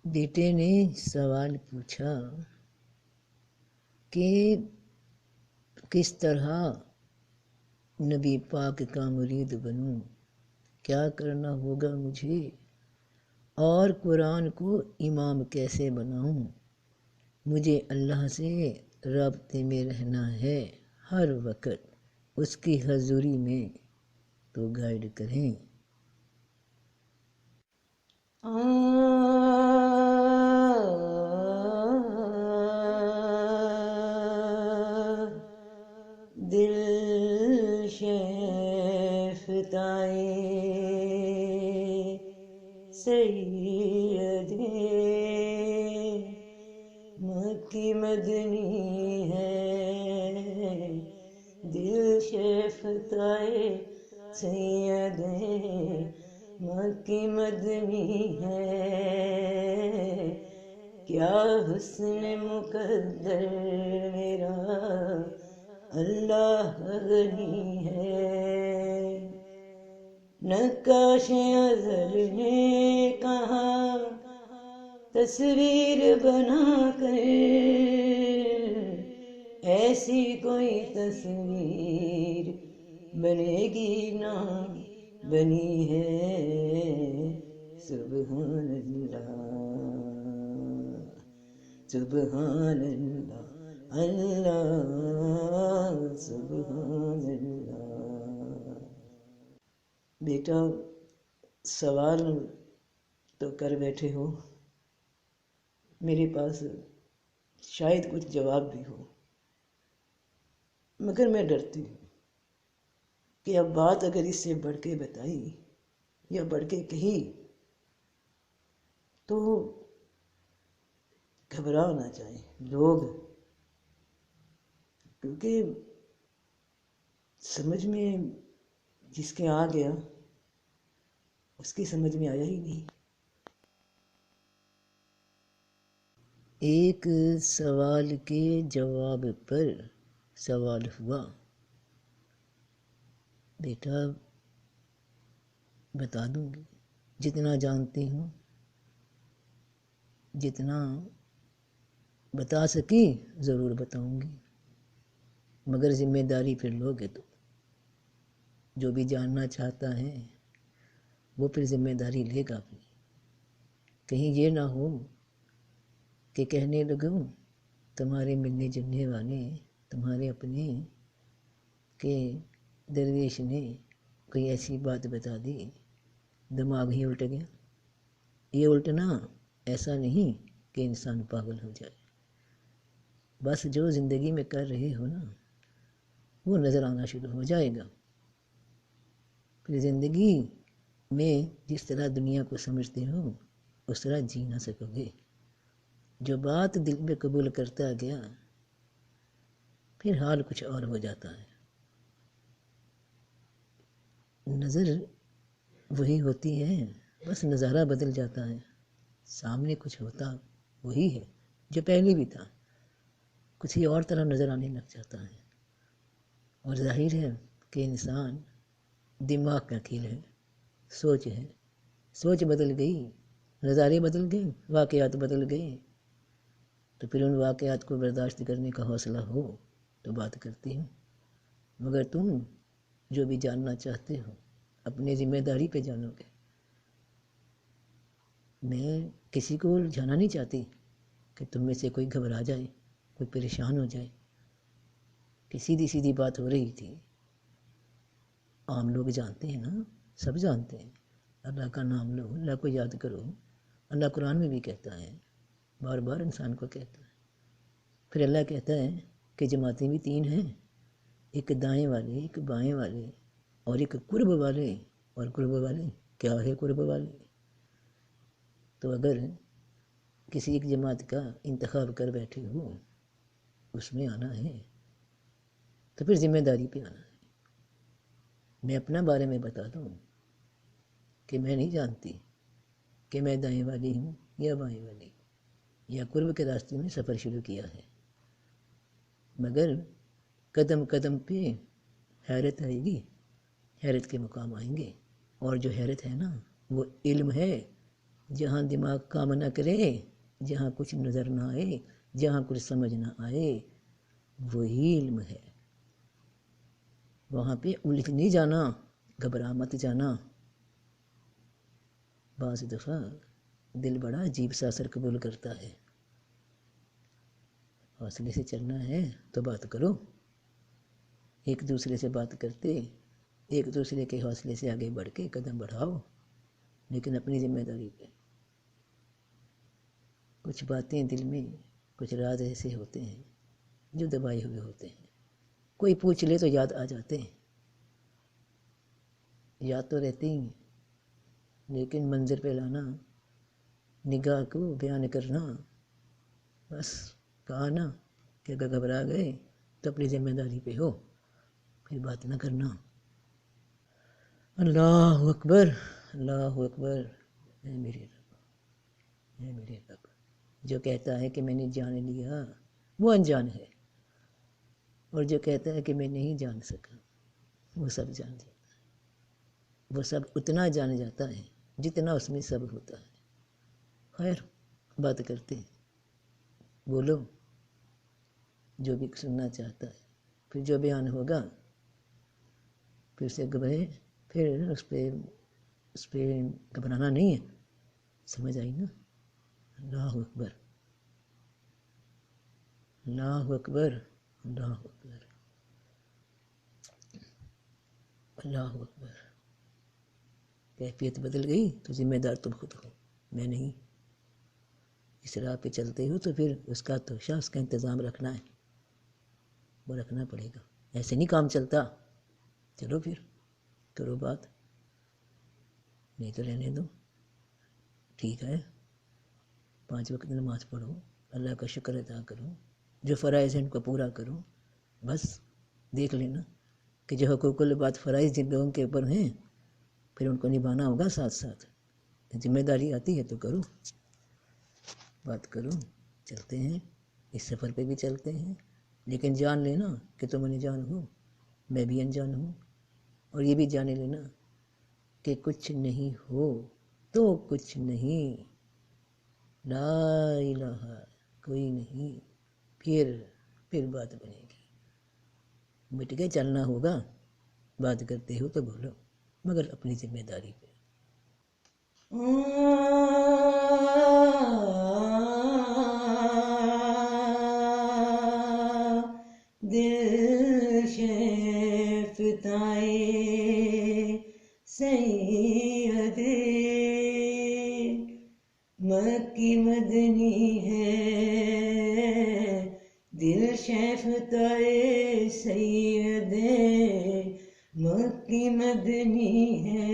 بیٹے نے سوال پوچھا کہ کس طرح نبی پاک کا مرید بنوں، کیا کرنا ہوگا مجھے، اور قرآن کو امام کیسے بناؤں۔ مجھے اللہ سے رابطے میں رہنا ہے ہر وقت، اس کی حضوری میں، تو گائیڈ کریں۔ دل شیفتائے سید مکی مدنی ہے، دل شیفتائے سید مکی مدنی ہے، کیا حسن مقدر میرا اللہ غنی ہے۔ نقاش ازل نے کہا تصویر بنا کر، ایسی کوئی تصویر بنے گی نہ بنی ہے۔ سبحان اللہ سبحان اللہ اللہ سبحان اللہ۔ بیٹا سوال تو کر بیٹھے ہو، میرے پاس شاید کچھ جواب بھی ہو، مگر میں ڈرتی ہوں کہ اب بات اگر اس سے بڑھ کے بتائی یا بڑھ کے کہی تو گھبرا نہ جائیں لوگ، کیونکہ سمجھ میں جس کے آ گیا اس کی سمجھ میں آیا ہی نہیں۔ ایک سوال کے جواب پر سوال ہوا۔ بیٹا بتا دوں گی، جتنا جانتی ہوں، جتنا بتا سکی ضرور بتاؤں گی، مگر ذمہ داری پھر لوگے تو جو بھی جاننا چاہتا ہے وہ پھر ذمہ داری لے گا اپنی۔ کہیں یہ نہ ہو کہ کہنے لگوں تمہارے ملنے جلنے والے، تمہارے اپنے، کہ درویش نے کوئی ایسی بات بتا دی دماغ ہی الٹ گیا۔ یہ الٹنا ایسا نہیں کہ انسان پاگل ہو جائے، بس جو زندگی میں کر رہے ہو نا وہ نظر آنا شروع ہو جائے گا، پھر زندگی میں جس طرح دنیا کو سمجھتے ہو اس طرح جی نہ سکو گے۔ جو بات دل میں قبول کرتا گیا پھر حال کچھ اور ہو جاتا ہے۔ نظر وہی ہوتی ہے، بس نظارہ بدل جاتا ہے، سامنے کچھ ہوتا وہی ہے جو پہلے بھی تھا، کچھ ہی اور طرح نظر آنے لگ جاتا ہے۔ اور ظاہر ہے کہ انسان دماغ کا کھیل ہے، سوچ ہے، سوچ بدل گئی، نظارے بدل گئے، واقعات بدل گئے، تو پھر ان واقعات کو برداشت کرنے کا حوصلہ ہو تو بات کرتی ہوں، مگر تم جو بھی جاننا چاہتے ہو اپنے ذمہ داری پہ جانو گے۔ میں کسی کو الجھانا نہیں چاہتی کہ تم میں سے کوئی گھبرا جائے، کوئی پریشان ہو جائے، کہ سیدھی سیدھی بات ہو رہی تھی۔ عام لوگ جانتے ہیں نا، سب جانتے ہیں، اللہ کا نام لو، اللہ کو یاد کرو، اللہ قرآن میں بھی کہتا ہے، بار بار انسان کو کہتا ہے۔ پھر اللہ کہتا ہے کہ جماعتیں بھی تین ہیں، ایک دائیں والے، ایک بائیں والے، اور ایک قرب والے۔ اور قرب والے کیا ہے؟ قرب والے تو اگر کسی ایک جماعت کا انتخاب کر بیٹھے ہو اس میں آنا ہے تو پھر ذمہ داری پہ آنا ہے۔ میں اپنا بارے میں بتا دوں کہ میں نہیں جانتی کہ میں دائیں والی ہوں یا بائیں والی، یا قرب کے راستے میں سفر شروع کیا ہے، مگر قدم قدم پہ حیرت آئے گی، حیرت کے مقام آئیں گے، اور جو حیرت ہے نا وہ علم ہے جہاں دماغ کام نہ کرے، جہاں کچھ نظر نہ آئے، جہاں کچھ سمجھ نہ آئے، وہی علم ہے۔ وہاں پہ الجھ نہیں جانا، گھبرا مت جانا۔ بعض دفعہ دل بڑا عجیب سا اثر قبول کرتا ہے۔ حوصلے سے چلنا ہے تو بات کرو، ایک دوسرے سے بات کرتے، ایک دوسرے کے حوصلے سے آگے بڑھ کے قدم بڑھاؤ، لیکن اپنی ذمہ داری پہ۔ کچھ باتیں دل میں، کچھ راز ایسے ہوتے ہیں جو دبائے ہوئے ہوتے ہیں، کوئی پوچھ لے تو یاد آ جاتے ہیں، یاد تو رہتے ہی ہیں، لیکن منظر پہ لانا، نگاہ کو بیان کرنا، بس کہا نا کہ اگر گھبرا گئے تو اپنی ذمہ داری پہ ہو، پھر بات نہ کرنا۔ اللہ اکبر، اللہ اکبر۔ اے میرے رب، اے میرے رب، جو کہتا ہے کہ میں نے جان لیا وہ انجان ہے، اور جو کہتا ہے کہ میں نہیں جان سکا وہ سب جان جاتا ہے۔ وہ سب اتنا جان جاتا ہے جتنا اس میں صبر ہوتا ہے۔ خیر، بات کرتے ہیں، بولو جو بھی سننا چاہتا ہے، پھر جو بیان ہوگا پھر سے گھبرے، پھر اس پہ گھبرانا نہیں ہے، سمجھ آئی نا؟ اللہ اکبر، اللہ اکبر، اللہ اکبر، اللہ اکبر۔ کیفیت بدل گئی تو ذمہ دار تم خود ہو، میں نہیں۔ اس راہ پہ چلتے ہو تو پھر اس کا توشہ، اس کا انتظام رکھنا ہے، وہ رکھنا پڑے گا، ایسے نہیں کام چلتا۔ چلو پھر کرو بات، نہیں تو رہنے دو، ٹھیک ہے۔ 5 وقت نماز پڑھو، اللہ کا شکر ادا کرو، جو فرائض ہیں ان کو پورا کرو، بس دیکھ لینا کہ جو حقوق العباد فرائض جن لوگوں کے اوپر ہیں پھر ان کو نبھانا ہوگا ساتھ ساتھ۔ ذمہ داری آتی ہے تو کرو، بات کرو، چلتے ہیں، اس سفر پہ بھی چلتے ہیں، لیکن جان لینا کہ تم انجان ہو، میں بھی انجان ہوں، اور یہ بھی جانے لینا کہ کچھ نہیں ہو تو کچھ نہیں، لا الہ، کوئی نہیں، پھر بات بنے گی۔ مٹ کے چلنا ہوگا، بات کرتے ہو تو بولو، مگر اپنی ذمہ داری پہ۔ دل شیفتائے سید مکی مدنی ہے، دل شیفتائے سید مکی مدنی ہے،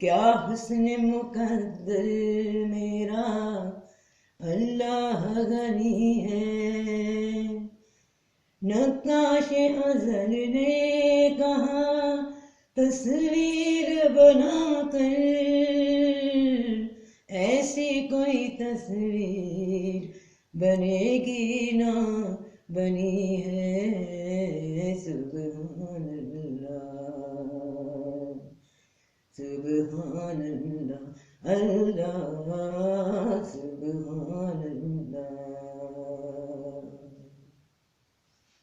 کیا حسن مقدر میرا اللہ غنی ہے، نقاش ازل نے کہا تصویر بنا کر، ایسی کوئی تصویر بنے گی نہ بنی ہے، سبحان اللہ، سبحان اللہ، اللہ